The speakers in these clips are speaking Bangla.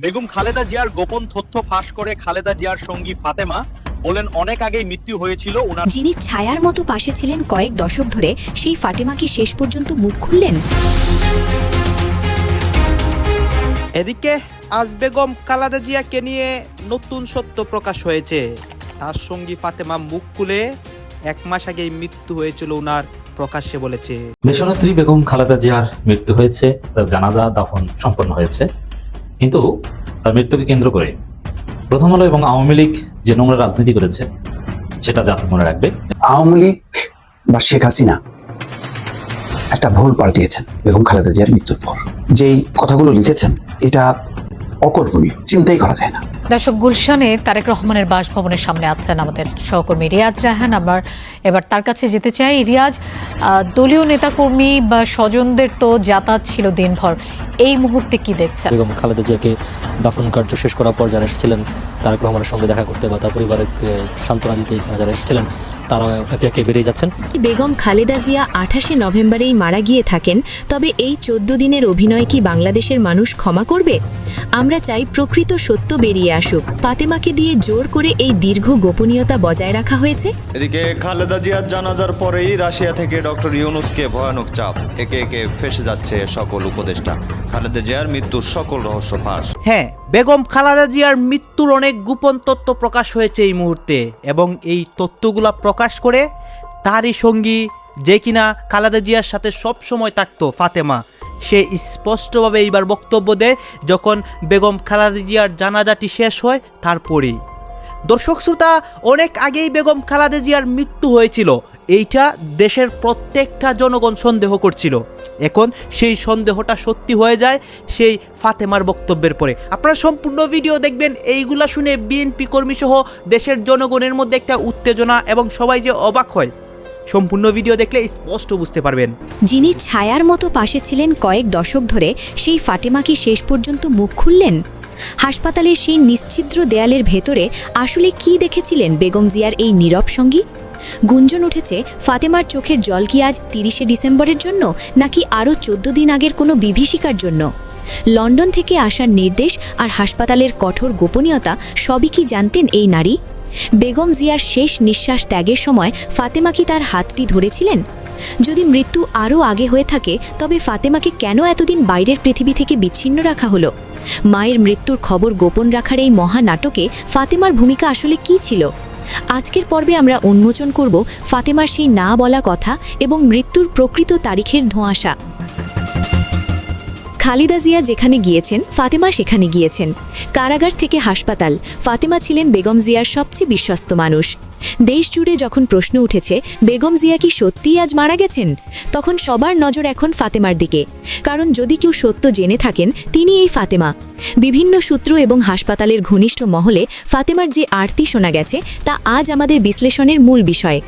বেগম খালেদা জিয়ার গোপন তথ্য ফাঁস করে খালেদা জিয়ার সঙ্গী ফাতেমা বলেন অনেক আগেই মৃত্যু হয়েছিল ওনার। যিনি ছায়ার মতো পাশে ছিলেন কয়েক দশক ধরে, সেই ফাতেমা কি শেষ পর্যন্ত মুখ খুললেন? এদিকে আজ বেগম খালেদা জিয়াকে নিয়ে নতুন সত্য প্রকাশ হয়েছে। তার সঙ্গী ফাতেমা মুখ খুলে 1 মাস আগেই মৃত্যু হয়েছিল ওনার প্রকাশ্যে বলেছে। দেশনেত্রী বেগম খালেদা জিয়ার মৃত্যু হয়েছে, তার জানাজা দাফন সম্পন্ন হয়েছে, কিন্তু তার মৃত্যুকে কেন্দ্র করে প্রথম আলো এবং আওয়ামী লীগ যে নোংরা রাজনীতি করেছে সেটা জাতি মনে রাখবে। আওয়ামী লীগ বা শেখ হাসিনা একটা ভুল পাল্টিয়েছেন বেগম খালেদা জিয়ার মৃত্যুর পর। যেই কথাগুলো লিখেছেন এটা অকল্পনীয়, চিন্তাই করা যায় না। দর্শক, গুলশানে তারেক রহমানের বাসভবনের সামনে আছেন আমাদের সহকর্মী রিয়াজ রায়হান। এবার তার কাছে যেতে চাই। রিয়াজ, দলীয় নেতাকর্মী বা স্বজনদের তো যাতায়াত ছিল দিনভর, এই মুহূর্তে কি দেখছেন? বেগম খালেদা জিয়াকে দাফন কার্য শেষ করার পর যারা এসেছিলেন তারেক রহমানের সঙ্গে দেখা করতে বা তার পরিবারকে সান্ত্বনা দিতে যারা এসেছিলেন তারা একে একে বেরিয়ে যাচ্ছেন। বেগম খালেদা জিয়া 28শে নভেম্বরেই মারা গিয়ে থাকেন, তবে এই 14 দিনের অভিনয় কি বাংলাদেশের মানুষ ক্ষমা করবে? আমরা চাই প্রকৃত সত্য বেরিয়ে আসুক। ফাতেমাকে দিয়ে জোর করে এই দীর্ঘ গোপনীয়তা বজায় রাখা হয়েছে। এদিকে খালেদা জিয়ার জানাজার পরেই রাশিয়া থেকে ডক্টর ইউনুসকে ভয়ানক চাপ। একে একে ফেসে যাচ্ছে সকল উপদেষ্টা। খালেদা জিয়ার মৃত্যুর সকল রহস্য ফাঁস। হ্যাঁ, বেগম খালেদা জিয়ার মৃত্যুর অনেক গোপন তথ্য প্রকাশ হয়েছে এই মুহূর্তে, এবং এই তথ্যগুলা প্রকাশ করে তারই সঙ্গী যে কিনা খালেদা জিয়ার সাথে সব সময় থাকতো, ফাতেমা, সে স্পষ্টভাবে এইবার বক্তব্য দেয় যখন বেগম খালেদা জিয়ার জানাজাটি শেষ হয় তারপরেই। দর্শক শ্রোতা, অনেক আগেই বেগম খালেদা জিয়ার মৃত্যু হয়েছিল, এইটা দেশের প্রত্যেকটা জনগণ সন্দেহ করছিল। এখন সেই সন্দেহটা সত্যি হয়ে যায় সেই ফাতেমার বক্তব্যের পরে। আপনারা সম্পূর্ণ ভিডিও দেখবেন। এইগুলা শুনে বিএনপি কর্মী সহ দেশের জনগণের মধ্যে একটা উত্তেজনা এবং সবাই যে অবাক হয়, সম্পূর্ণ ভিডিও দেখলে স্পষ্ট বুঝতে পারবেন। যিনি ছায়ার মতো পাশে ছিলেন কয়েক দশক ধরে, সেই ফাতেমা কি শেষ পর্যন্ত মুখ খুললেন? হাসপাতালের সেই নিশ্ছিদ্র দেয়ালের ভেতরে আসলে কি দেখেছিলেন বেগম জিয়ার এই নীরব সঙ্গী? গুঞ্জন উঠেছে ফাতেমার চোখের জল কি আজ 30শে ডিসেম্বরের জন্য, নাকি আরও 14 দিন আগের কোনো বিভীষিকার জন্য? লন্ডন থেকে আসার নির্দেশ আর হাসপাতালের কঠোর গোপনীয়তা সবই কি জানতেন এই নারী? বেগম জিয়ার শেষ নিঃশ্বাস ত্যাগের সময় ফাতেমা কি তার হাতটি ধরেছিলেন? যদি মৃত্যু আরও আগে হয়ে থাকে, তবে ফাতেমাকে কেন এতদিন বাইরের পৃথিবী থেকে বিচ্ছিন্ন রাখা হলো? মায়ের মৃত্যুর খবর গোপন রাখার এই মহানাটকে ফাতেমার ভূমিকা আসলে কি ছিল? আজকের পর্বে আমরা উন্মোচন করব ফাতেমার সেই না বলা কথা এবং মৃত্যুর প্রকৃত তারিখের ধোঁয়াশা। খালেদা জিয়া যেখানে গিয়েছেন, ফাতেমা সেখানে গিয়েছেন। কারাগার থেকে হাসপাতাল, ফাতেমা ছিলেন বেগম জিয়ার সবচেয়ে বিশ্বস্ত মানুষ। দেশ জুড়ে যখন প্রশ্ন উঠেছে বেগম জিয়া কি সত্যিই আজ মারা গেছেন, তখন সবার নজর এখন ফাতেমার দিকে। কারণ যদি কেউ সত্য জেনে থাকেন, তিনি এই ফাতেমা। বিভিন্ন সূত্র এবং হাসপাতালের ঘনিষ্ঠ মহলে ফাতেমার যে আরতি শোনা গেছে তা আজ আমাদের বিশ্লেষণের মূল বিষয়।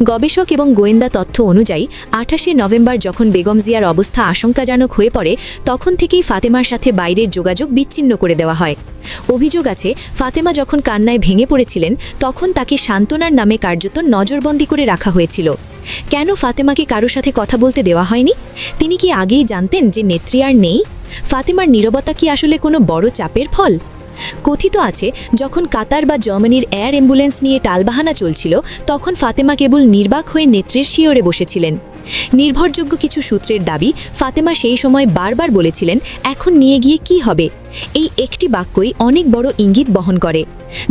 গবেষক এবং গোয়েন্দা তথ্য অনুযায়ী 28শে নভেম্বর যখন বেগম জিয়ার অবস্থা আশঙ্কাজনক হয়ে পড়ে, তখন থেকেই ফাতেমার সাথে বাইরের যোগাযোগ বিচ্ছিন্ন করে দেওয়া হয়। অভিযোগ আছে ফাতেমা যখন কান্নায় ভেঙে পড়েছিলেন, তখন তাকে সান্ত্বনার নামে কার্যত নজরবন্দি করে রাখা হয়েছিল। কেন ফাতেমাকে কারো সাথে কথা বলতে দেওয়া হয়নি? তিনি কি আগেই জানতেন যে নেত্রী আর নেই? ফাতেমার নীরবতা কি আসলে কোনো বড় চাপের ফল? কথিত আছে যখন কাতার বা জার্মানির এয়ার অ্যাম্বুলেন্স নিয়ে টালবাহানা চলছিল, তখন ফাতেমা কেবল নির্বাক হয়ে নেত্রীর শিয়রে বসেছিলেন। নির্ভরযোগ্য কিছু সূত্রের দাবি, ফাতেমা সেই সময় বারবার বলেছিলেন, এখন নিয়ে গিয়ে কি হবে? এই একটি বাক্যই অনেক বড় ইঙ্গিত বহন করে।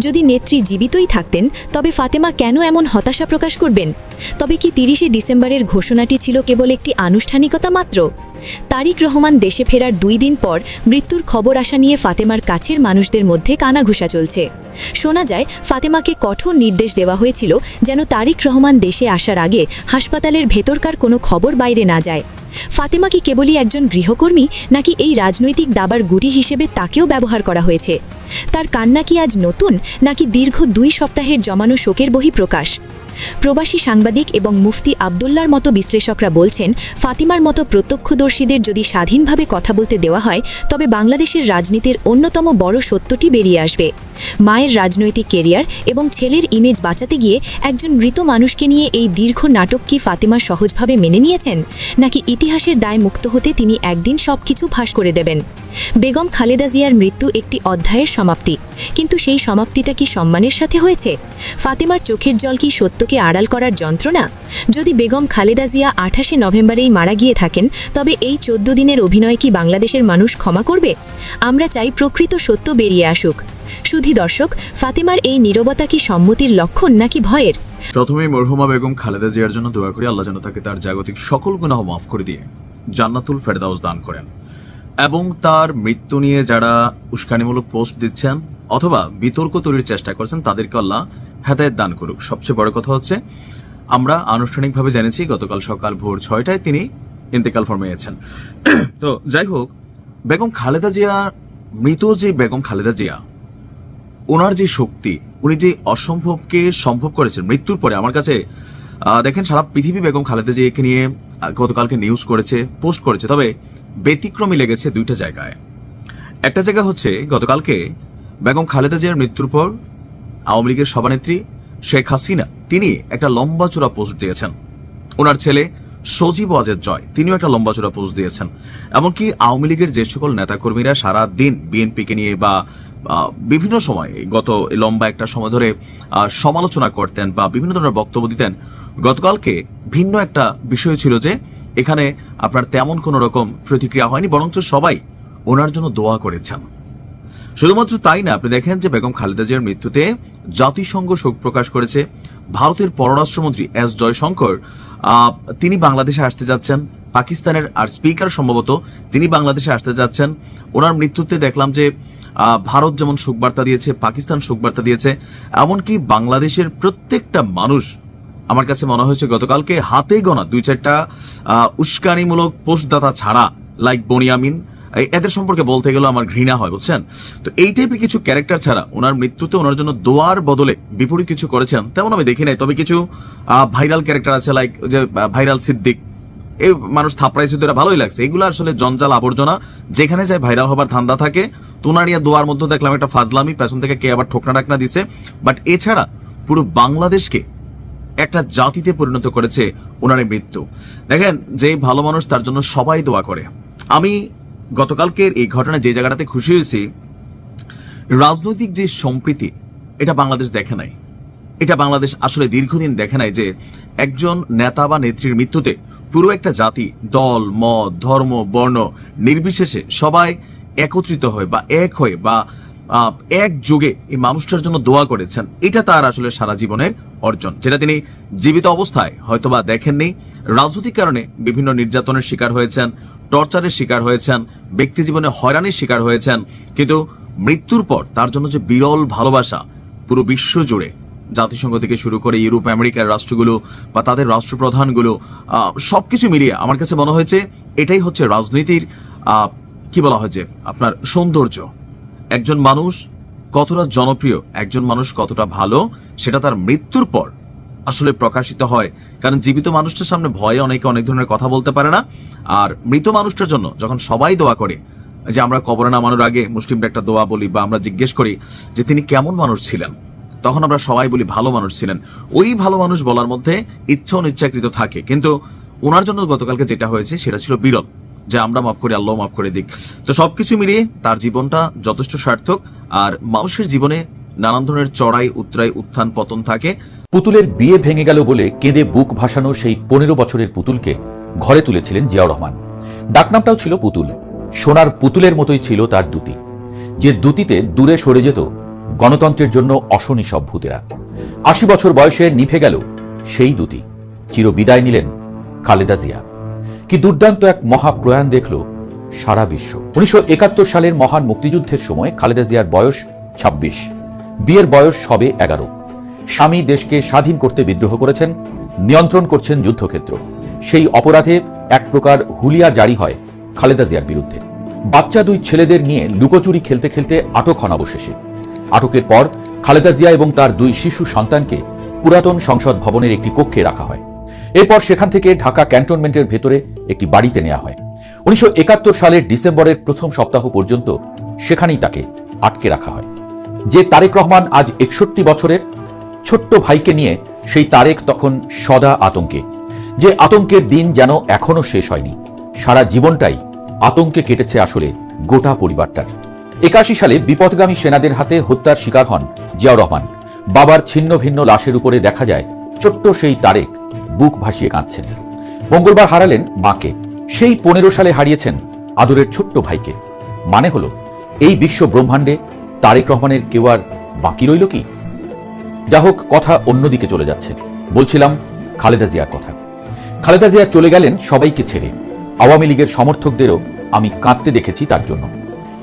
যদি নেত্রী জীবিতই থাকতেন, তবে ফাতেমা কেন এমন হতাশা প্রকাশ করবেন? তবে কি 30শে ডিসেম্বরের ঘোষণাটি ছিল কেবল একটি আনুষ্ঠানিকতা মাত্র? তারেক রহমান দেশে ফেরার 2 দিন পর মৃত্যুর খবর আসা নিয়ে ফাতেমার কাছের মানুষদের মধ্যে কানাঘুষা চলছে। শোনা যায় ফাতেমাকে কঠোর নির্দেশ দেওয়া হয়েছিল যেন তারেক রহমান দেশে আসার আগে হাসপাতালের ভেতরকার কোনো খবর বাইরে না যায়। ফাতেমা কি কেবলই একজন গৃহকর্মী, নাকি এই রাজনৈতিক দাবার গুটি হিসেবে তাকেও ব্যবহার করা হয়েছে? তার কান্না কি আজ নতুন, নাকি দীর্ঘ 2 সপ্তাহের জমানো শোকের বহিঃপ্রকাশ? প্রবাসী সাংবাদিক এবং মুফতি আবদুল্লার মতো বিশ্লেষকরা বলছেন, ফাতিমার মতো প্রত্যক্ষদর্শীদের যদি স্বাধীনভাবে কথা বলতে দেওয়া হয়, তবে বাংলাদেশের রাজনীতির অন্যতম বড় সত্যটি বেরিয়ে আসবে। মায়ের রাজনৈতিক কেরিয়ার এবং ছেলের ইমেজ বাঁচাতে গিয়ে একজন মৃত মানুষকে নিয়ে এই দীর্ঘ নাটক কি ফাতেমা সহজভাবে মেনে নিয়েছেন, নাকি ইতিহাসের দায় মুক্ত হতে তিনি একদিন সবকিছু ফাঁস করে দেবেন? বেগম খালেদা জিয়ার মৃত্যু একটি অধ্যায়ের সমাপ্তি, কিন্তু সেই সমাপ্তিটা কি সম্মানের সাথে হয়েছে? ফাতেমার চোখের জল কি সত্যকে আড়াল করার যন্ত্রণা? যদি বেগম খালেদা জিয়া 28শে নভেম্বরেই মারা গিয়ে থাকেন, তবে এই 14 দিনের অভিনয় কি বাংলাদেশের মানুষ ক্ষমা করবে? আমরা চাই প্রকৃত সত্য বেরিয়ে আসুক। সুধী দর্শক, ফাতেমার এই নীরবতা কি সম্মতির লক্ষণ নাকি ভয়ের? প্রথমেই মরহুমা বেগম খালেদা জিয়ার জন্য দোয়া করি আল্লাহ যেন তাকে তার জাগতিক সকল গুনাহ মাফ করে দিয়ে জান্নাতুল ফেরদাউস দান করেন, এবং তার মৃত্যু নিয়ে যারা উস্কানিমূলক পোস্ট দিচ্ছেন অথবা বিতর্ক তৈরির চেষ্টা করছেন তাদেরকে আল্লাহ হেদায়েত দান করুক। সবচেয়ে বড় কথা হচ্ছে, আমরা আনুষ্ঠানিকভাবে জেনেছি গতকাল সকাল ভোর 6টায় তিনি ইন্তেকাল ফরমিয়েছেন। তো যাই হোক, বেগম খালেদা জিয়া, মৃত যে বেগম খালেদা জিয়া, ওনার যে শক্তি, উনি যে অসম্ভবকে সম্ভব করেছেন মৃত্যুর পরে। আমার কাছে দেখেন, সারা পৃথিবী বেগম খালেদা জিয়াকে নিয়ে গতকালকে নিউজ করেছে, পোস্ট করেছে, তবে ব্যতিক্রমী লেগেছে দুইটা জায়গায়। একটা জায়গা হচ্ছে গতকালকে বেগম খালেদা জিয়ার মৃত্যুর পর আওয়ামী লীগের সভানেত্রী শেখ হাসিনা তিনি একটা লম্বা চূড়া পোস্ট দিয়েছেন। ওনার ছেলে সজীব ওয়াজেদ জয় তিনিও একটা লম্বা চূড়া পোস্ট দিয়েছেন। এমনকি আওয়ামী লীগের যে সকল নেতাকর্মীরা সারা দিন বিএনপিকে নিয়ে বা বিভিন্ন সময় গত লম্বা একটা সময় ধরে সমালোচনা করতেন বা বিভিন্ন ধরনের বক্তব্য দিতেন, গতকালকে ভিন্ন একটা বিষয় ছিল যে এখানে আপনার তেমন কোনো রকম প্রতিক্রিয়া হয়নি, বরঞ্চ সবাই ওনার জন্য দোয়া করেছেন। শুধুমাত্র তাই না, আপনি দেখেন যে বেগম খালেদা জিয়ার মৃত্যুতে জাতিসংঘ শোক প্রকাশ করেছে। ভারতের পররাষ্ট্রমন্ত্রী এস জয়শঙ্কর তিনি বাংলাদেশে আসতে যাচ্ছেন, পাকিস্তানের আর স্পিকার সম্ভবত তিনি বাংলাদেশে আসতে যাচ্ছেন। ওনার মৃত্যুতে দেখলাম যে ভারত যেমন শোকবার্তা দিয়েছে, পাকিস্তান শোকবার্তা দিয়েছে, এমনকি বাংলাদেশের প্রত্যেকটা মানুষ, আমার কাছে মনে হয়েছে গতকালকে হাতে গোনা 2-4টা উস্কানিমূলক পোস্টদাতা ছাড়া, লাইক বনিয়ামিন, এদের সম্পর্কে বলতে গেলে আমার ঘৃণা হয়, বুঝছেন? তো এই টাইপের কিছু ক্যারেক্টার ছাড়া ওনার মৃত্যুতে ওনার জন্য দোয়ার বদলে বিপরীত কিছু করেছেন তেমন আমি দেখি নাই। তবে কিছু ভাইরাল ক্যারেক্টার আছে, লাইক যে ভাইরাল সিদ্দিক, এই মানুষ থাপড়াইছে, তো ভালোই লাগছে। এগুলো আসলে জঞ্জাল আবর্জনা, যেখানে যায় ভাইরাল হবার ধান্দা থাকে। তোনারিয়া দোয়ার মধ্যে দেখলাম একটা ফাজলামি, পেছন থেকে কে আবার ঠোকনা টাকনা দিছে। বাট এছাড়া পুরো বাংলাদেশকে একটা জাতিতে পরিণত করেছে ওনার মৃত্যু। দেখেন, যে ভালো মানুষ তার জন্য সবাই দোয়া করে। আমি গতকালকের এই ঘটনায় যে জায়গাটাতে খুশি হয়েছি, রাজনৈতিক যে সম্প্রীতি, এটা বাংলাদেশ দেখে নাই। এটা বাংলাদেশ আসলে দীর্ঘদিন দেখে নাই যে একজন নেতা বা নেত্রীর মৃত্যুতে পুরো একটা জাতি, দল, মত, ধর্ম, বর্ণ নির্বিশেষে সবাই একত্রিত হয়ে বা এক হয়ে বা এক যুগে এই মানুষটার জন্য দোয়া করেছেন। এটা তার আসলে সারা জীবনের অর্জন, যেটা তিনি জীবিত অবস্থায় হয়তোবা দেখেননি। রাজনৈতিক কারণে বিভিন্ন নির্যাতনের শিকার হয়েছেন, টর্চারের শিকার হয়েছেন, ব্যক্তি জীবনে হয়রানির শিকার হয়েছেন, কিন্তু মৃত্যুর পর তার জন্য যে বিরল ভালোবাসা পুরো বিশ্ব জুড়ে, জাতিসংঘ থেকে শুরু করে ইউরোপ আমেরিকার রাষ্ট্রগুলো বা তাদের রাষ্ট্রপ্রধানগুলো, সবকিছু মিলিয়ে আমার কাছে মনে হয়েছে এটাই হচ্ছে রাজনীতির কি বলা হয় যে আপনার সৌন্দর্য। একজন মানুষ কতটা জনপ্রিয়, একজন মানুষ কতটা ভালো, সেটা তার মৃত্যুর পর আসলে প্রকাশিত হয়। কারণ জীবিত মানুষটার সামনে ভয়ে অনেকে অনেক ধরনের কথা বলতে পারে না, আর মৃত মানুষটার জন্য যখন সবাই দোয়া করে, যে আমরা কবরে নামানোর আগে মুসলিমরা একটা দোয়া বলি বা আমরা জিজ্ঞেস করি যে তিনি কেমন মানুষ ছিলেন, তখন আমরা সবাই বলি ভালো মানুষ ছিলেন। ওই ভালো মানুষ বলার মধ্যে ইচ্ছা অনিচ্ছাকৃত থাকে, কিন্তু ওনার জন্য গতকালকে যেটা হয়েছে সেটা ছিল বিরল, যে আমরা মাফ করি, আল্লাহ মাফ করে দিক। তো সবকিছু মিলিয়ে তার জীবনটা যথেষ্ট সার্থক। আর মানুষের জীবনে নানান ধরনের চড়াই উতরাই, উত্থান পতন থাকে। পুতুলের বিয়ে ভেঙে গেল বলে কেঁদে বুক ভাসানো সেই 15 বছরের পুতুলকে ঘরে তুলেছিলেন জিয়াউর রহমান। ডাকনামটাও ছিল পুতুল। সোনার পুতুলের মতোই ছিল তার দুতি, যে দুতিতে দূরে সরে যেত গণতন্ত্রের জন্য অশনি সব ভূতেরা। 80 বছর বয়সে নিভে গেল সেই দুতি। চির বিদায় নিলেন খালেদা জিয়া। কি দুর্দান্ত এক মহাপ্রয়াণ দেখল সারা বিশ্ব। 1971 সালের মহান মুক্তিযুদ্ধের সময় খালেদা জিয়ার বয়স 26, বিয়ের বয়স সবে 11। স্বামী দেশকে স্বাধীন করতে বিদ্রোহ করেছেন, নিয়ন্ত্রণ করছেন যুদ্ধক্ষেত্র। সেই অপরাধে এক প্রকার হুলিয়া জারি হয় খালেদা জিয়ার বিরুদ্ধে। বাচ্চা 2 ছেলেদের নিয়ে লুকোচুরি খেলতে খেলতে আটক হন অবশেষে। আটকের পর খালেদা জিয়া এবং তার 2 শিশু সন্তানকে পুরাতন সংসদ ভবনের একটি কক্ষে রাখা হয়। এরপর সেখান থেকে ঢাকা ক্যান্টনমেন্টের ভেতরে একটি বাড়িতে নেওয়া হয়। 1971 সালের ডিসেম্বরের প্রথম সপ্তাহ পর্যন্ত সেখানেই তাকে আটকে রাখা হয়। যে তারেক রহমান আজ 61 বছরের, ছোট্ট ভাইকে নিয়ে সেই তারেক তখন সদা আতঙ্কে। যে আতঙ্কের দিন যেন এখনো শেষ হয়নি। সারা জীবনটাই আতঙ্কে কেটেছে আসলে গোটা পরিবারটার। 81 সালে বিপথগামী সেনাদের হাতে হত্যার শিকার হন জিয়াউর রহমান। বাবার ছিন্ন ভিন্ন লাশের উপরে দেখা যায় ছোট্ট সেই তারেক বুক ভাসিয়ে কাঁদছেন। মঙ্গলবার হারালেন মাকে। সেই 15 সালে হারিয়েছেন আদরের ছোট্ট ভাইকে। মানে হলো এই বিশ্ব ব্রহ্মাণ্ডে তারেক রহমানের কেউ আর বাকি রইল কি? যা হোক, কথা অন্যদিকে চলে যাচ্ছে। বলছিলাম খালেদা জিয়ার কথা। খালেদা জিয়া চলে গেলেন সবাইকে ছেড়ে। আওয়ামী লীগের সমর্থকদেরও আমি কাঁদতে দেখেছি তার জন্য।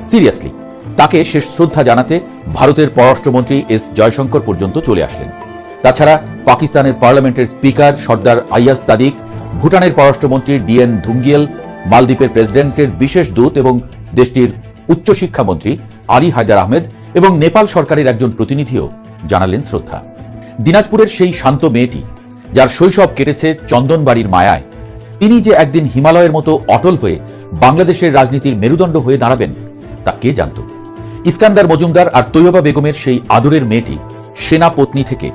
সিরিয়াসলি, তাকে শেষ শ্রদ্ধা জানাতে ভারতের পররাষ্ট্রমন্ত্রী এস জয়শঙ্কর পর্যন্ত চলে আসলেন। তাছাড়া পাকিস্তানের পার্লামেন্টের স্পিকার সর্দার আইয়াজ সাদিক, ভুটানের পররাষ্ট্রমন্ত্রী ডিএন ধুঙ্গিয়েল, মালদ্বীপের প্রেসিডেন্টের বিশেষ দূত এবং দেশটির উচ্চশিক্ষামন্ত্রী আলী হায়দার আহমেদ এবং নেপাল সরকারের একজন প্রতিনিধিও জানালেন শ্রদ্ধা। দিনাজপুরের সেই শান্ত মেয়েটি, যার শৈশব কেটেছে চন্দনবাড়ির মায়ায়, তিনি যে একদিন হিমালয়ের মতো অটল হয়ে বাংলাদেশের রাজনীতির মেরুদণ্ড হয়ে দাঁড়াবেন তা কে জানত? ইস্কান্দার মজুমদার আর তৈয়বা বেগমের সেই আদরের মেয়েটি সেনা পত্নী থেকে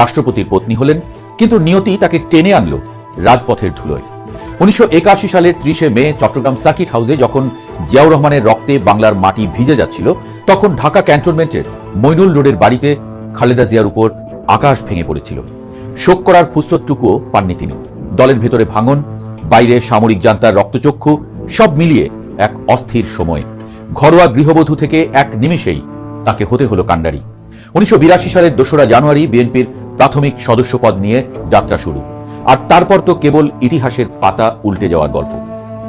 রাষ্ট্রপতির পত্নী হলেন, কিন্তু নিয়তি তাকে টেনে আনল রাজপথের ধুলোয়। 1981 সালের 30 মে চট্টগ্রাম সার্কিট হাউসে যখন জিয়াউর রহমানের রক্তে বাংলার মাটি ভিজে যাচ্ছিল, তখন ঢাকা ক্যান্টনমেন্টের মইনুল রোডের বাড়িতে খালেদা জিয়ার উপর আকাশ ভেঙে পড়েছিল। শোক করার ফুসরতটুকুও পাননি তিনি। দলের ভেতরে ভাঙন, বাইরে সামরিক জান্তার রক্তচক্ষু, সব মিলিয়ে এক অস্থির সময়। ঘরোয়া গৃহবধূ থেকে এক নিমেষেই তাকে হতে হলো কাণ্ডারি। 1982 সালের 2রা জানুয়ারি বিএনপির প্রাথমিক সদস্যপদ নিয়ে যাত্রা শুরু। আর তারপর তো কেবল ইতিহাসের পাতা উল্টে যাওয়ার গল্প।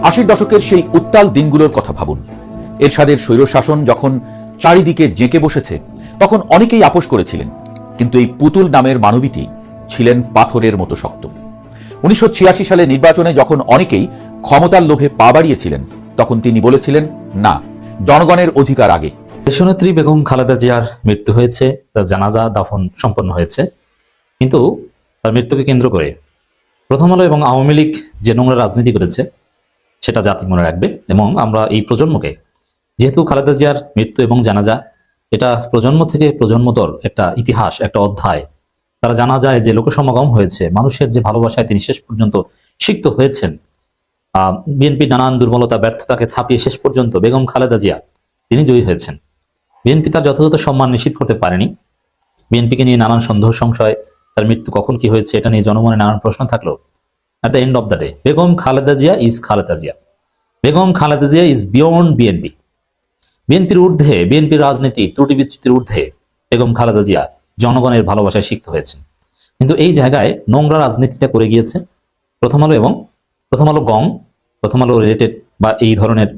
80 দশকের সেই উত্তাল দিনগুলোর কথা ভাবুন। এরশাদের স্বৈরশাসন যখন চারিদিকে জেঁকে বসেছে, তখন অনেকেই আপোষ করেছিলেন, কিন্তু এই পুতুল নামের মানবীটি ছিলেন পাথরের মতো শক্ত। 1986 সালে নির্বাচনে যখন অনেকেই ক্ষমতার লোভে পা বাড়িয়েছিলেন, তখন তিনি বলেছিলেন, না, জনগণের অধিকার আগে। দেশনেত্রী বেগম খালেদা জিয়ার মৃত্যু হয়েছে, তার জানাজা দাফন সম্পন্ন হয়েছে, কিন্তু তার মৃত্যুকে কেন্দ্র করে প্রথম আলো এবং আওয়ামী লীগ যে নোংরা রাজনীতি করেছে সেটা জাতি মনে রাখবে। এবং আমরা এই প্রজন্মকে, যেহেতু খালেদা জিয়ার মৃত্যু এবং জানাজা এটা প্রজন্ম থেকে প্রজন্মতর একটা ইতিহাস, একটা অধ্যায়, তারা জানা যায় যে লোকসমাগম হয়েছে, মানুষের যে ভালোবাসায় তিনি শেষ পর্যন্ত সিক্ত হয়েছেন। বিএনপি নানান দুর্বলতা ব্যর্থতাকে ছাপিয়ে শেষ পর্যন্ত বেগম খালেদা জিয়া তিনি জয়ী হয়েছেন। বিএনপি তার যথাযথ সম্মান নিশ্চিত করতে পারেনি। বিএনপিকে নিয়ে নানান সন্দেহ সংশয়, তার মৃত্যু কখন কি হয়েছে এটা নিয়ে জনমনে নানান প্রশ্ন থাকলো। At the end of the day, Begum Khaleda Zia is Khaleda Zia. Begum Khaleda Zia is beyond BNP. বিএনপির ঊর্ধ্বে, বিএনপির রাজনীতি ত্রুটি বিচ্যুতির ঊর্ধ্বে বেগম খালেদা জিয়া জনগণের ভালোবাসায় সিক্ত হয়েছেন। কিন্তু এই জায়গায় নোংরা রাজনীতিটা করে গিয়েছে প্রথম আলো এবং প্রথম আলো গং, প্রথম আলো রিলেটেড বা এই ধরনের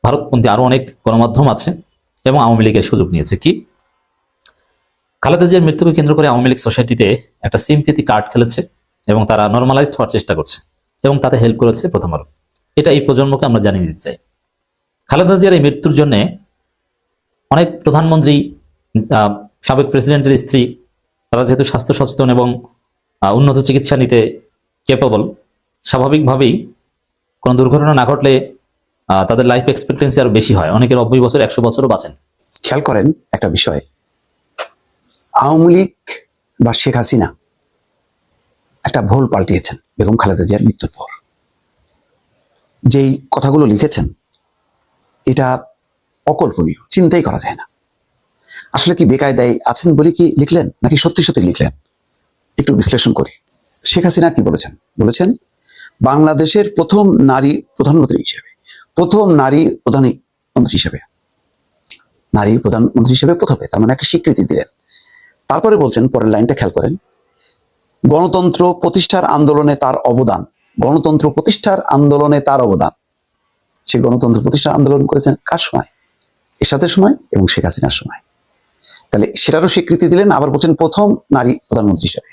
ভারতপন্থী আরো অনেক গণমাধ্যম আছে, এবং আওয়ামী লীগের সুযোগ নিয়েছে। কি, খালেদা জিয়ার মৃত্যুকে কেন্দ্র করে আওয়ামী লীগ সোসাইটিতে একটা সিম্পেথি কার্ড খেলেছে এবং তারা নর্মালাইজড হওয়ার চেষ্টা করছে, এবং তাতে হেল্প করেছে প্রথম আলো। এটা এই প্রজন্মকে আমরা জানিয়ে দিতে চাই। খালেদা জিয়ার এই মৃত্যুর জন্য অনেক প্রধানমন্ত্রী, সাবেক প্রেসিডেন্টের স্ত্রী, তারা যেহেতু স্বাস্থ্য সচেতন এবং উন্নত চিকিৎসা নিতে ক্যাপেবল, স্বাভাবিকভাবেই কোনো দুর্ঘটনা না ঘটলে তাদের লাইফ এক্সপেক্টেন্সি আরো বেশি হয়। অনেকের 90 বছর, 100 বছরও বাঁচেন। খেয়াল করেন একটা বিষয়, আওয়ামী লীগ বা শেখ হাসিনা একটা ভুল পাল্টিয়েছেন বেগম খালেদা জিয়ার মৃত্যুর পর। যেই কথাগুলো লিখেছেন এটা অকল্পনীয়, চিন্তাই করা যায় না। আসলে কি বেকায়দায় আছেন বলে কি লিখলেন, নাকি সত্যি সত্যি লিখলেন? একটু বিশ্লেষণ করি। শেখ হাসিনা কি বলেছেন? বলেছেন বাংলাদেশের প্রথম নারী প্রধানমন্ত্রী হিসেবে, প্রথম নারী প্রধানমন্ত্রী হিসেবে, নারী প্রধানমন্ত্রী হিসেবে প্রথমে, তার মানে একটা স্বীকৃতি দিলেন। তারপরে বলছেন, পরের লাইনটা খেয়াল করেন, গণতন্ত্র প্রতিষ্ঠার আন্দোলনে তার অবদান, গণতন্ত্র প্রতিষ্ঠার আন্দোলনে তার অবদান। সে গণতন্ত্র প্রতিষ্ঠার আন্দোলন করেছেন কার সময়? এরশাদের সময় এবং শেখ হাসিনার সময়। তাহলে সেটারও স্বীকৃতি দিলেন। আবার বলছেন প্রথম নারী প্রধানমন্ত্রী হিসেবে।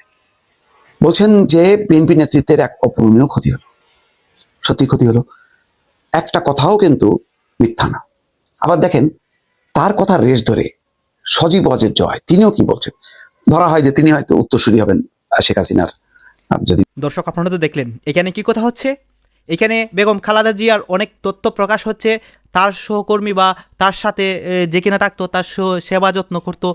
বলছেন যে বিএনপি নেতৃত্বের এক অপূরণীয় ক্ষতি হলো। সত্যি ক্ষতি হলো, একটা কথাও কিন্তু মিথ্যা না। আবার দেখেন তার কথা রেশ ধরে সজীব ওয়াজেদ জয়, তিনিও কি বলছেন? ধরা হয় যে তিনি হয়তো উত্তরসূরি হবেন শেখ হাসিনার। যদি দর্শক, আপনারা তো দেখলেন এখানে কি কথা হচ্ছে। এখানে বেগম খালেদা জিয়ার অনেক তথ্য প্রকাশ হচ্ছে, তার সহকর্মী বা তার সাথে যে কিনা থাকতো, তার সেবা যত্ন করতো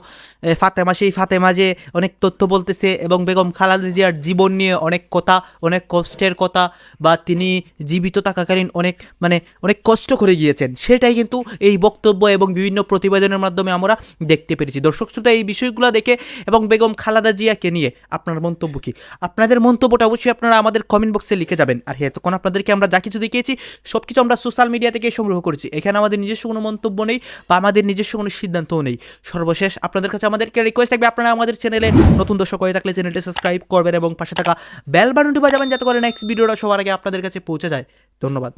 ফাতেমা, সেই ফাতেমা যে অনেক তথ্য বলতেছে এবং বেগম খালেদা জিয়ার জীবন নিয়ে অনেক কথা, অনেক কষ্টের কথা, বা তিনি জীবিত থাকাকালীন অনেক কষ্ট করে গিয়েছেন, সেটাই কিন্তু এই বক্তব্য এবং বিভিন্ন প্রতিবেদনের মাধ্যমে আমরা দেখতে পেরেছি। দর্শক শ্রোতা, এই বিষয়গুলো দেখে এবং বেগম খালেদা জিয়াকে নিয়ে আপনার মন্তব্য কি? আপনাদের মন্তব্যটা অবশ্যই আপনারা আমাদের কমেন্ট বক্সে লিখে যাবেন। আর হ্যাঁ, তখন আপনাদেরকে আমরা যা কিছু দেখিয়েছি সব কিছু আমরা সোশ্যাল মিডিয়া থেকে সংগ্রহ করেছি, এখানে আমাদের নিজস্ব কোনো মন্তব্য নেই বা আমাদের নিজস্ব কোনো সিদ্ধান্তও নেই। সর্বশেষ আপনাদের কাছে আমাদেরকে রিকোয়েস্ট থাকবে, আপনারা আমাদের চ্যানেলে নতুন দর্শক হয়ে থাকলে চ্যানেলটি সাবস্ক্রাইব করবেন এবং পাশে থাকা বেল বাটনটি বাজাবেন, যাতে করে নেক্সট ভিডিওটা সবার আগে আপনাদের কাছে পৌঁছে যায়। ধন্যবাদ।